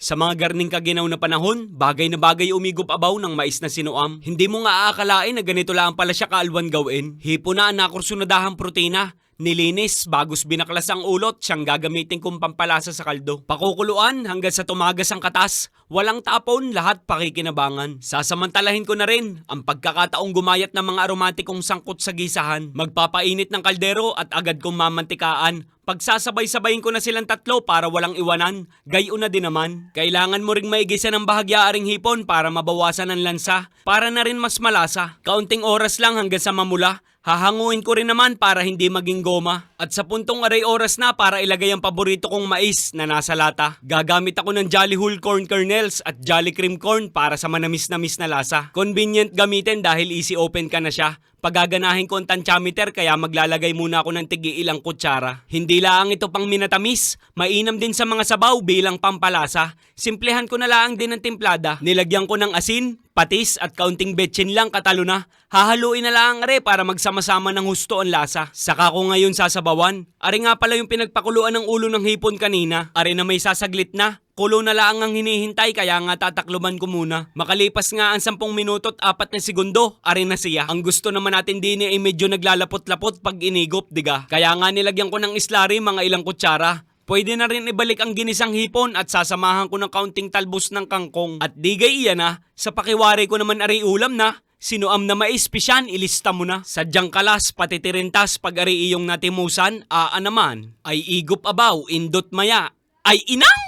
Sa mga garning kaginaw na panahon, bagay na bagay umigop abaw ng mais na sinuam. Hindi mo nga aakalain na ganito lang pala siya kaalwan gawin. Hipo na ang nakursunadahang protina. Nilinis, bagos binaklas ang ulot, siyang gagamitin kong pampalasa sa kaldo. Pakukuluan hanggang sa tumagas ang katas. Walang tapon, lahat pakikinabangan. Sasamantalahin ko na rin ang pagkakataong gumayat ng mga aromatikong sangkot sa gisahan. Magpapainit ng kaldero at agad kong mamantikaan. Pagsasabay-sabayin ko na silang tatlo para walang iwanan. Gayon na din naman. Kailangan mo ring maigisa ng bahagya-aring hipon para mabawasan ang lansa. Para na rin mas malasa. Kaunting oras lang hanggang sa mamula. Hahanguin ko rin naman para hindi maging goma. At sa puntong aray oras na para ilagay ang paborito kong mais na nasa lata. Gagamit ako ng Jolly Whole Corn Kernels at Jolly Cream Corn para sa manamis-namis na lasa. Convenient gamitin dahil easy open ka na siya. Pagaganahin ko ang tansyameter kaya maglalagay muna ako ng tigi-ilang kutsara. Hindi lang ito pang minatamis, mainam din sa mga sabaw bilang pampalasa. Simplehan ko na lang din ang timplada. Nilagyan ko ng asin, patis at kaunting betchin lang katalo na. Hahaluin na lang are para magsama-sama ng husto ang lasa. Saka ko ngayon sasabawan. Are nga pala yung pinagpakuluan ng ulo ng hipon kanina. Are na may sasaglit na. Kulo na lang ang hinihintay kaya nga tatakluban ko muna. Makalipas nga ang 10 minuto at 4 na segundo, are na siya. Ang gusto naman natin din ay medyo naglalapot-lapot pag inigop, diga? Kaya nga nilagyan ko ng islari mga ilang kutsara. Pwede na rin ibalik ang ginisang hipon at sasamahan ko ng kaunting talbos ng kangkong. At digay iyan na, sa pakiwari ko naman ari ulam na. Sinuam na mais, pisyan, ilista mo na. Sadyang kalas, pati tirintas pag ari iyong natimusan, naman, ay igop abaw, indot maya. Ay inang!